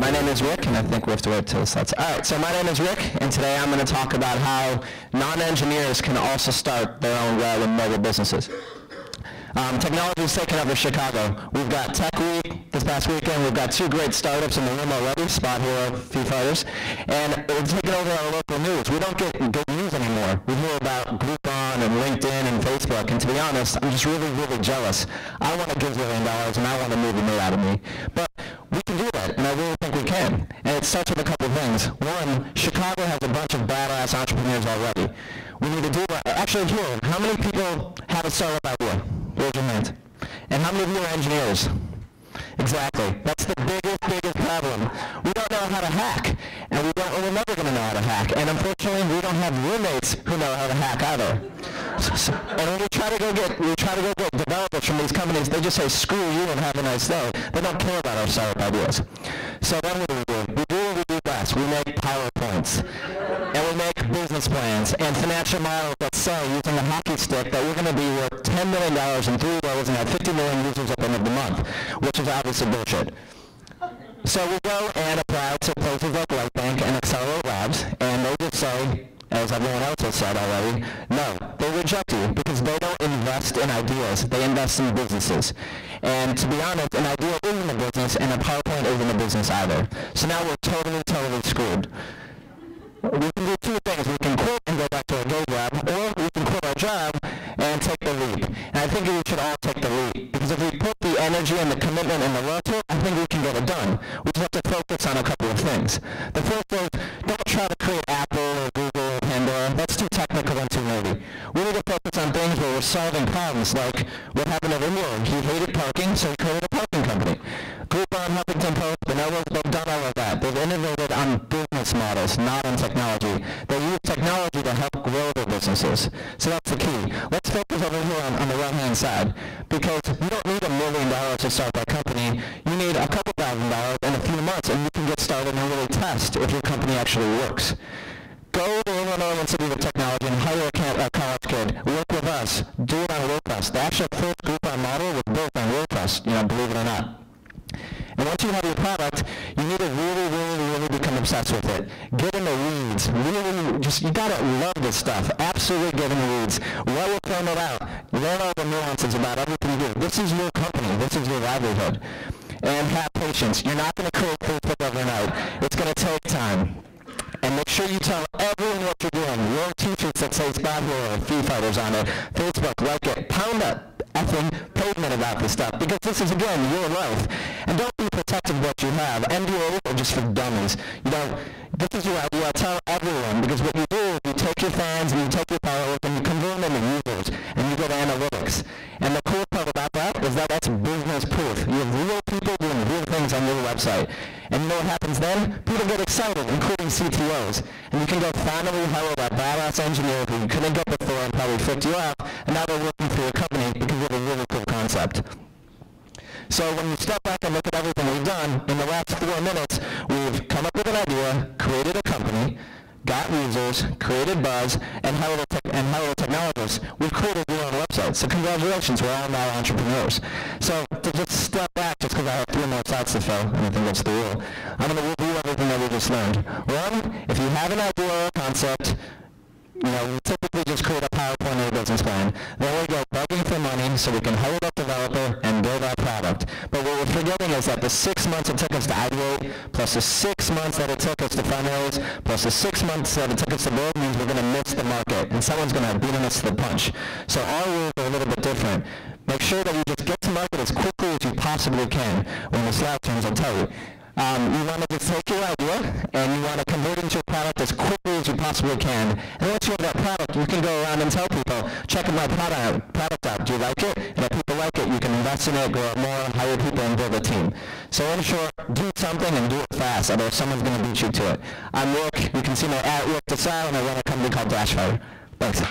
My name is Rick, and I think we have to wait till the slides. All right, so my name is Rick, and today I'm going to talk about how non-engineers can also start their own web and mobile businesses. Technology is taking over Chicago. We've got Tech Week this past weekend. We've got 2 great startups in the room already, Spot Hero, Fee Fighters, and it's taking over our local news. We don't get good news anymore. We hear about Groupon and LinkedIn and Facebook, and to be honest, I'm just really, really jealous. I want to give $1 million, and I want a movie made out of me. But we can do that, and I really think we can. And it starts with a couple of things. One, Chicago has a bunch of badass entrepreneurs already. We need to do that. Actually, here, how many people have a startup idea? Raise your hand. And how many of you are engineers? Exactly. That's the biggest problem. We don't know how to hack, and we're never going to know how to hack. And unfortunately, we don't have roommates who know how to hack either. And when we try to go get developers from these companies, they just say, screw you and have a nice day. They don't care about our startup ideas. So then what do? We do what we do best. We make PowerPoints. And we make business plans and financial models that say, using the hockey stick, that we're going to be worth $10 million in 3 years and have 50 million users at the end of the month, which is obviously bullshit. So we go and apply to places like Lightbank and Accelerate Labs, and they just say, as everyone else has said already, no, they reject you because they don't invest in ideas. They invest in businesses. And to be honest, an idea isn't a business, and a PowerPoint isn't a business either. So now we're totally screwed. We can do 2 things. We can quit and go back to our day job, or we can quit our job and take the leap. And I think we should all take the leap, because if we put the energy and the commitment and the love to it, I think we can get it done. We just have to focus on a couple of things. The first is, don't try to create Apple or Google or Pandora. That's too technical and too nerdy. We need to focus on things where we're solving problems, like what happened to Emil. He hated parking, so he created a parking company. Groupon, Huffington Post, they've done all of that. They've innovated on business models, not on technology. They use technology to help grow their businesses. So that's the key. Let's focus over here on the right-hand side, because you don't need $1 million to start that company. You need a couple $1,000 in a few months, and you can get started and really test if your company actually works. Go to Illinois Institute of Technology and hire a college kid. Work with us. Do it on WordPress. The actual first Groupon model was built on WordPress, believe it or not. And once you have your product, you need to really become obsessed with it. Get in the weeds. Really, you gotta love this stuff. Absolutely get in the weeds. While you're throwing it out, learn all the nuances about everything you do. This is your company. This is your livelihood. And have patience. You're not gonna create Facebook overnight. It's gonna take time. And make sure you tell everyone what you're doing. Wear t-shirts that say Spot Hero and Fee Fighters on it. Facebook, like it. Pound up effing pavement about this stuff, because this is, again, your life. And don't be protective of what you have. NDAs are just for dummies. This is your idea. Tell everyone, because what you do is you take your fans and you take your followers and you convert them into users, and you get analytics. And the cool part about that is that that's business proof. You have real people doing real things on your website. And you know what happens then? People get excited, including CTOs. And you can go finally hire that badass engineer who you couldn't get before and probably flipped you off, and now they're working for your company because you have a really cool concept. So when you step back and look at everything we've done, in the last 4 minutes, we've come up with an idea, created a company, got users, created buzz, and hired a technologist. We've created your own website. So congratulations, we're all now entrepreneurs. So to just step back, just because I have 3 more slides to fill, and I think that's the rule, I'm going to review everything that we just learned. One, if you have an idea or a concept, we typically just create a PowerPoint or a business plan. Then we go begging for money so we can hire that developer and build our product. But what we're forgetting is that the 6 months it took us to ideate, plus the 6 months that it took us to fundraise, plus the 6 months that it took us to build means we're going to miss the market, and someone's going to beat us to the punch. So our rules are a little bit different. Make sure that you just get to market as quickly as you possibly can. When the slide turns, I'll tell you. You want to just take your idea and you want to convert it into a product as quickly as you possibly can. And once you have that product, you can go around and tell people, check my product out. Do you like it? And if people like it, you can invest in it, grow it more, hire people, and build a team. So in short, do something and do it fast, otherwise someone's going to beat you to it. I'm Rick. You can see my at Rick Desai, and I run a company called Fire. Thanks.